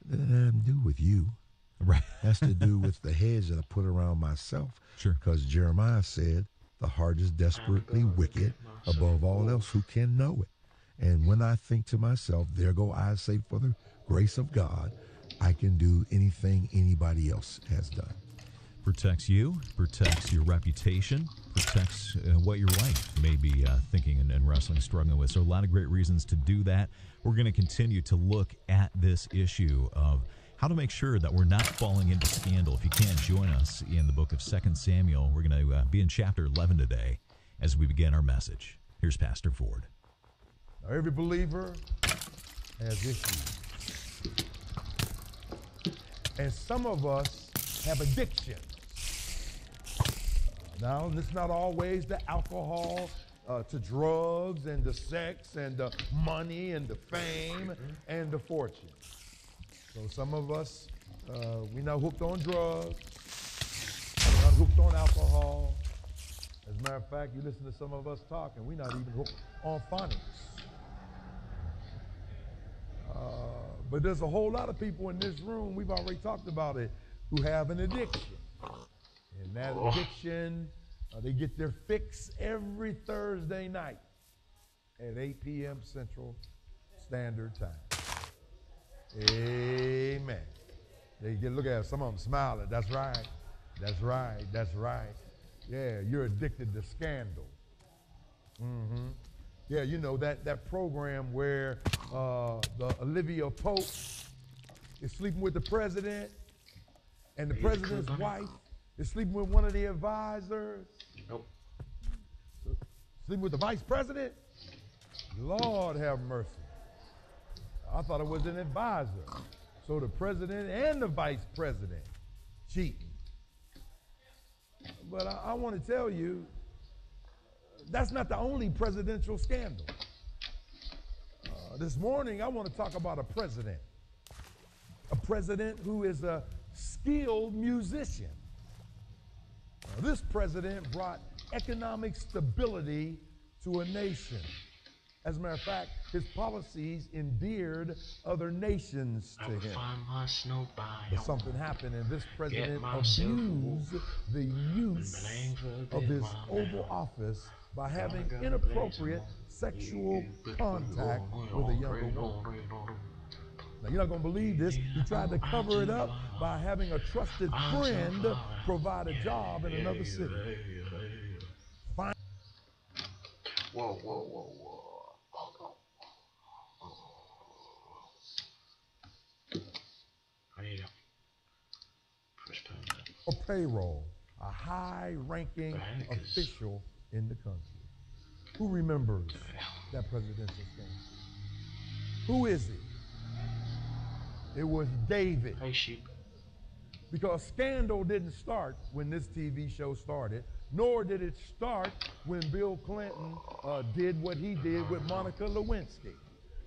That has nothing to do with you. Right. Has to do with the hedge that I put around myself. Sure. Because Jeremiah said, the heart is desperately wicked. Above all else, who can know it? And when I think to myself, there go I say, for the grace of God, I can do anything anybody else has done. Protects you, protects your reputation, protects what your wife may be thinking and wrestling, struggling with. So a lot of great reasons to do that. We're going to continue to look at this issue of how to make sure that we're not falling into scandal. If you can, join us in the book of 2 Samuel. We're going to be in chapter 11 today as we begin our message. Here's Pastor Ford. Now, every believer has issues. And some of us have addictions. Now, it's not always the alcohol, to drugs and the sex and the money and the fame and the fortune. So some of us, we're not hooked on drugs, we're not hooked on alcohol. As a matter of fact, you listen to some of us talking, we're not even hooked on phonics. But there's a whole lot of people in this room, we've already talked about it, who have an addiction. And that addiction, they get their fix every Thursday night at 8 p.m. Central Standard Time. Amen. They get, look at some of them smiling. That's right. That's right. That's right. Yeah, you're addicted to scandal. Mm-hmm. Yeah, you know that program where the Olivia Pope is sleeping with the president, and the president's wife is sleeping with one of the advisors. Nope. Sleeping with the vice president? Lord have mercy. I thought it was an advisor. So the president and the vice president cheating. But I want to tell you, that's not the only presidential scandal. This morning, I want to talk about a president who is a skilled musician. This president brought economic stability to a nation. As a matter of fact, his policies endeared other nations to him. But something happened, and this president abused the use of his Oval Office by having inappropriate sexual contact with a younger woman. Now, you're not going to believe this. He tried to cover it up by having a trusted friend provide a job in another city. Whoa, whoa, whoa, whoa. I need a push permit. A payroll, a high-ranking official in the country. Who remembers that presidential scandal? Who is it? It was David. Hey, sheep. Because scandal didn't start when this TV show started, nor did it start when Bill Clinton did what he did with Monica Lewinsky.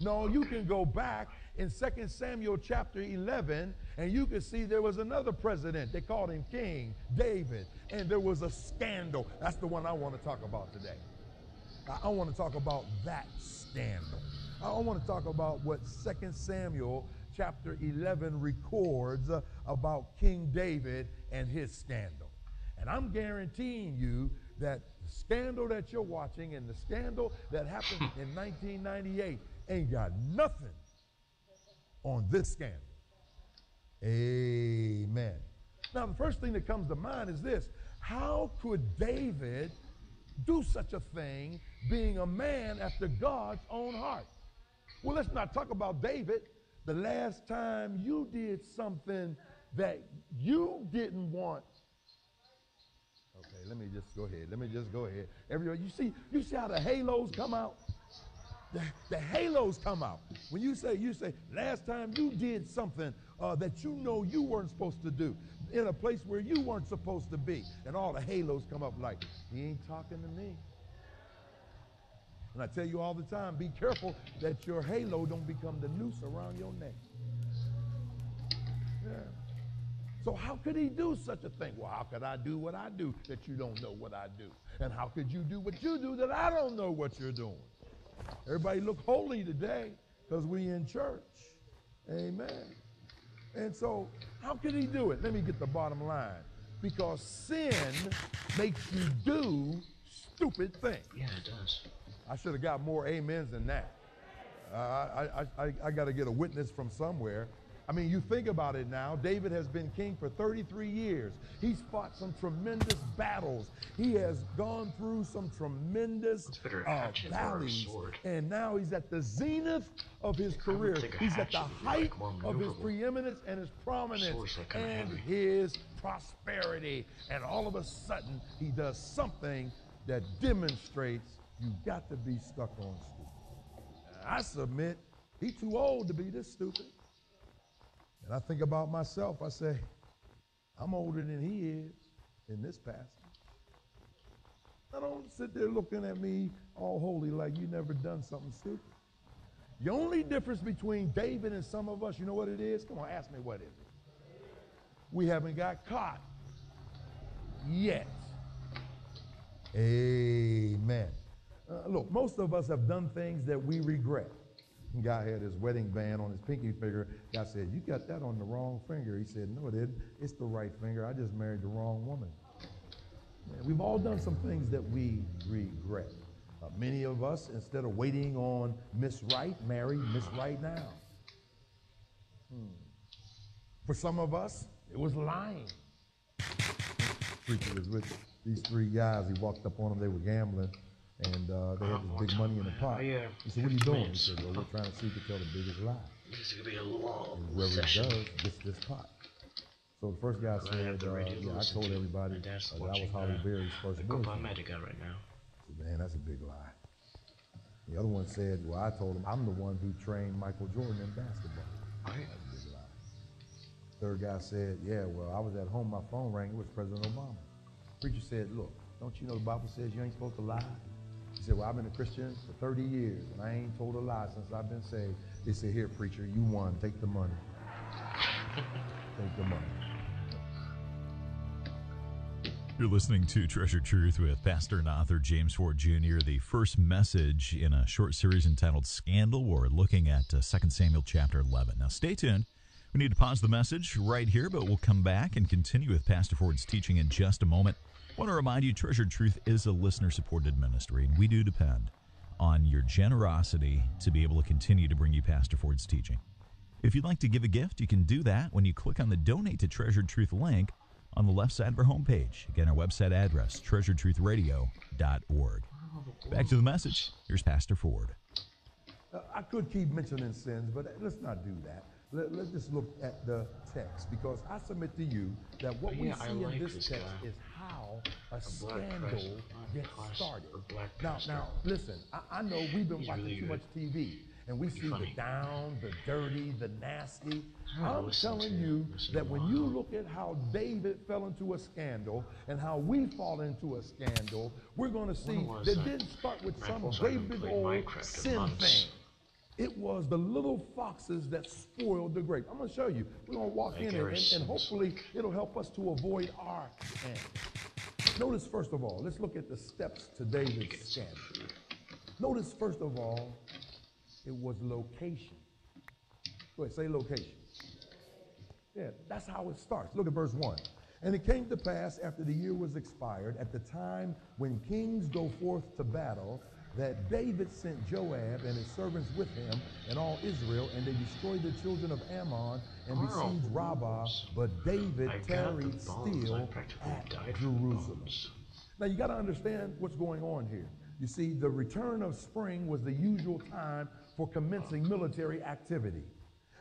No, you can go back in 2 Samuel chapter 11, and you can see there was another president. They called him King David, and there was a scandal. That's the one I want to talk about today. I want to talk about that scandal. I want to talk about what 2 Samuel chapter 11 records about King David and his scandal. And I'm guaranteeing you that the scandal that you're watching and the scandal that happened in 1998 ain't got nothing on this scandal. Amen. Now, the first thing that comes to mind is this. How could David do such a thing being a man after God's own heart? Well, let's not talk about David. The last time you did something that you didn't want. Okay, let me just go ahead. Everybody, you see how the halos come out? The halos come out. When you say, last time you did something that you know you weren't supposed to do in a place where you weren't supposed to be. And all the halos come up like, he ain't talking to me. And I tell you all the time, be careful that your halo don't become the noose around your neck. Yeah. So how could he do such a thing? Well, how could I do what I do that you don't know what I do? And how could you do what you do that I don't know what you're doing? Everybody look holy today because we in church. Amen. And so how could he do it? Let me get the bottom line. Because sin makes you do stupid things. Yeah, it does. I should have got more amens than that. I got to get a witness from somewhere. I mean, you think about it now. David has been king for 33 years. He's fought some tremendous battles. He has gone through some tremendous valleys. And now he's at the zenith of his career. He's at the height of his preeminence and his prominence and his prosperity. And all of a sudden, he does something that demonstrates you got to be stuck on stupid. I submit, he's too old to be this stupid. And I think about myself, I say, I'm older than he is in this passage. I don't sit there looking at me all holy like you never done something stupid. The only difference between David and some of us, you know what it is? Come on, ask me what is it? We haven't got caught yet. Amen. Look, most of us have done things that we regret. Guy had his wedding band on his pinky finger. Guy said, you got that on the wrong finger. He said, no, it isn't. It's the right finger. I just married the wrong woman. Man, we've all done some things that we regret. Many of us, instead of waiting on Miss Right, marry Miss Right now. For some of us, it was lying. Preacher was with these three guys. He walked up on them. They were gambling. And they had this big money in the pot. He said, what are you doing? He said, well, we're trying to see if we can tell the biggest lie. This could be a long and whoever session. does gets this pot. So the first guy said, yeah, I told everybody that I was Holly Berry's first boyfriend. Right now. I said, man, that's a big lie. The other one said, well, I told him I'm the one who trained Michael Jordan in basketball. That's a big lie. Third guy said, yeah, well, I was at home, my phone rang, it was President Obama. Preacher said, look, don't you know the Bible says you ain't supposed to lie? He said, well, I've been a Christian for 30 years, and I ain't told a lie since I've been saved. They said, here, preacher, you won. Take the money. Take the money. You're listening to Treasure Truth with Pastor and author James Ford Jr., the first message in a short series entitled Scandal. We're looking at 2 Samuel chapter 11. Now, stay tuned. We need to pause the message right here, but we'll come back and continue with Pastor Ford's teaching in just a moment. I want to remind you, Treasured Truth is a listener-supported ministry, and we do depend on your generosity to be able to continue to bring you Pastor Ford's teaching. If you'd like to give a gift, you can do that when you click on the Donate to Treasured Truth link on the left side of our homepage. Again, our website address, treasuredtruthradio.org. Back to the message. Here's Pastor Ford. I could keep mentioning sins, but let's not do that. Let's just look at the text, because I submit to you that what we see in this text is how a scandal gets started. Now, listen, I know we've been watching too much TV, and we see the down, the dirty, the nasty. I'm telling you that when you look at how David fell into a scandal and how we fall into a scandal, we're going to see that it didn't start with some great big old sin thing. It was the little foxes that spoiled the grape. I'm going to show you. We're going to walk in and hopefully it'll help us to avoid our scandal. Notice, first of all, let's look at the steps to David's scandal. Notice, first of all, it was location. Go ahead, say location. Yeah, that's how it starts. Look at verse 1. And it came to pass after the year was expired, at the time when kings go forth to battle, that David sent Joab and his servants with him and all Israel, and they destroyed the children of Ammon and besieged Rabbah, but David tarried still at Jerusalem. Now you got to understand what's going on here. You see, the return of spring was the usual time for commencing military activity.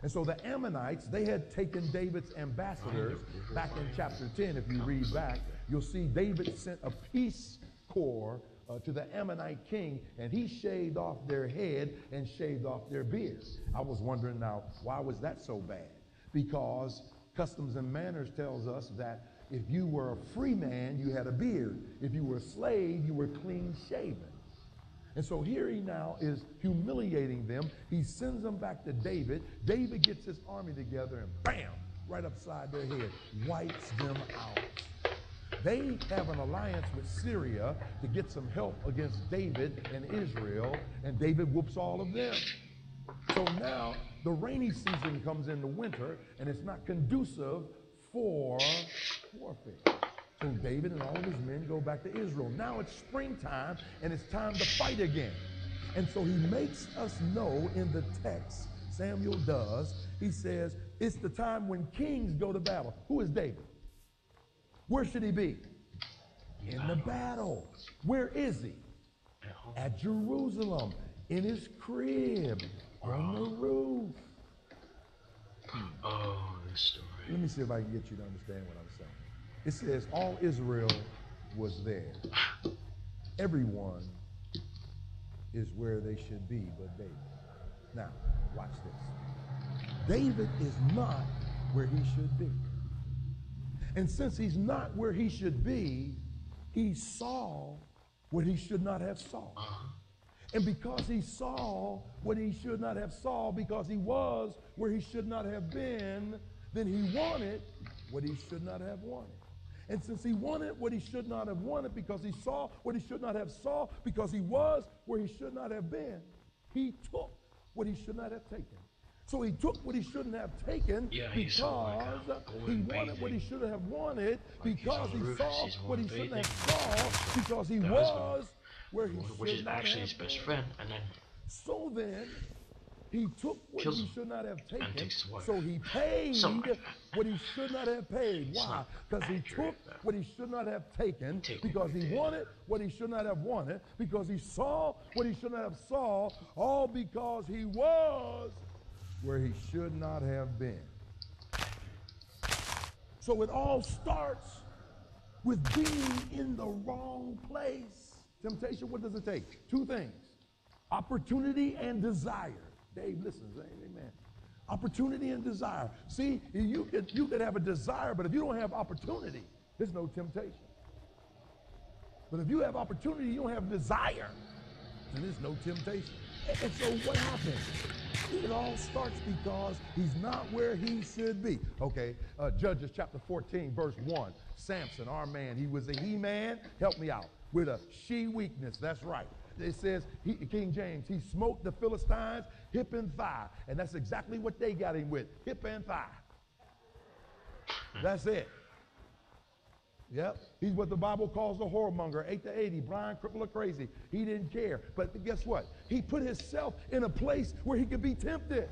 And so the Ammonites, they had taken David's ambassadors back in chapter 10. If you read back, you'll see David sent a peace corps to the Ammonite king, and he shaved off their head and shaved off their beards. I was wondering now, why was that so bad? Because customs and manners tells us that if you were a free man, you had a beard. If you were a slave, you were clean shaven. And so here he now is humiliating them. He sends them back to David. David gets his army together and bam, right upside their head, wipes them out. They have an alliance with Syria to get some help against David and Israel, and David whoops all of them. So now the rainy season comes in the winter, and it's not conducive for warfare. So David and all of his men go back to Israel. Now it's springtime, and it's time to fight again. And so he makes us know in the text, Samuel does, he says, it's the time when kings go to battle. Who is David? Where should he be? In the battle. Where is he? At Jerusalem, in his crib, on the roof. Oh, this story. Let me see if I can get you to understand what I'm saying. It says all Israel was there. Everyone is where they should be but David. Now, watch this. David is not where he should be. And since he's not where he should be, he saw what he should not have saw. And because he saw what he should not have saw, because he was where he should not have been, then he wanted what he should not have wanted. And since he wanted what he should not have wanted, because he saw what he should not have saw, because he was where he should not have been, he took what he should not have taken. So he took what he shouldn't have taken because he wanted what he should have wanted, because he saw what he shouldn't have saw, because he was where he should not have been. Which is actually his best friend, and then so then he took what he should not have taken, so he paid what he should not have paid. Why? Because he took what he should not have taken, because he wanted what he should not have wanted, because he saw what he should not have saw, all because he was where he should not have been. So it all starts with being in the wrong place. Temptation, what does it take? Two things: opportunity and desire. Dave, listen, amen. Opportunity and desire. See, you could have a desire, but if you don't have opportunity, there's no temptation. But if you have opportunity, you don't have desire, then there's no temptation. And so what happens? It all starts because he's not where he should be. Okay, Judges chapter 14, verse 1. Samson, our man, he was a he-man, help me out, with a she weakness. That's right. It says, King James, he smoked the Philistines hip and thigh. And that's exactly what they got him with, hip and thigh. That's it. Yep. He's what the Bible calls a whoremonger, 8 to 80, blind, crippled, or crazy. He didn't care. But guess what? He put himself in a place where he could be tempted.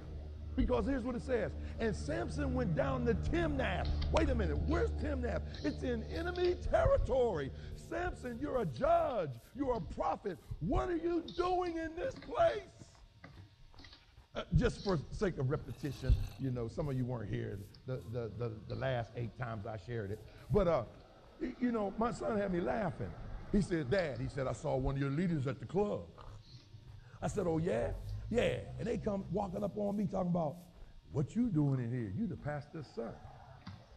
Because here's what it says. And Samson went down to Timnath. Wait a minute. Where's Timnath? It's in enemy territory. Samson, you're a judge. You're a prophet. What are you doing in this place? Just for sake of repetition, you know, some of you weren't here the last 8 times I shared it. But, you know, my son had me laughing. He said, Dad, he said, I saw one of your leaders at the club. I said, oh, yeah? Yeah. And they come walking up on me talking about, what you doing in here? You the pastor's son.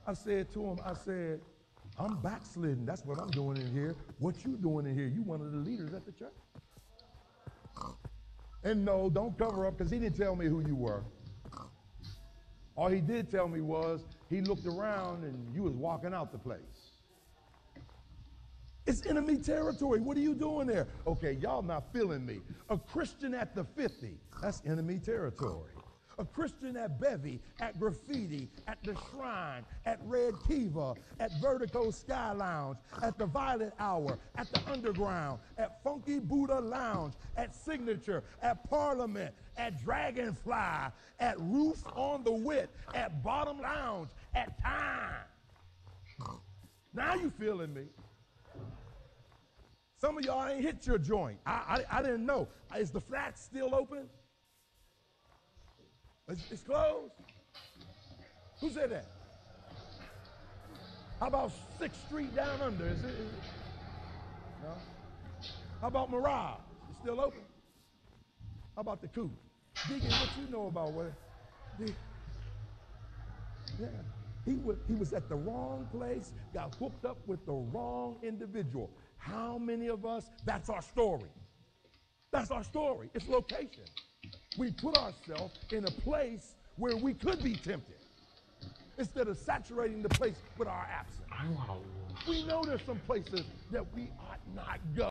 I said to him, I said, I'm backsliding. That's what I'm doing in here. What you doing in here? You one of the leaders at the church. And no, don't cover up, because he didn't tell me who you were. All he did tell me was he looked around and you was walking out the place. It's enemy territory. What are you doing there? Okay, y'all not feeling me. A Christian at the 50, that's enemy territory. A Christian at Bevy, at Graffiti, at the Shrine, at Red Kiva, at Vertigo Sky Lounge, at the Violet Hour, at the Underground, at Funky Buddha Lounge, at Signature, at Parliament, at Dragonfly, at Roof on the Wit, at Bottom Lounge, at Time. Now you feeling me. Some of y'all ain't hit your joint. I didn't know. Is the flat still open? It's closed? Who said that? How about 6th Street down under? Is it? No? How about Mirage? It's still open? How about the Coop? Deacon, what you know about what? Yeah. He was at the wrong place, got hooked up with the wrong individual. How many of us, that's our story. That's our story. It's location. We put ourselves in a place where we could be tempted instead of saturating the place with our absence. We know there's some places that we ought not go.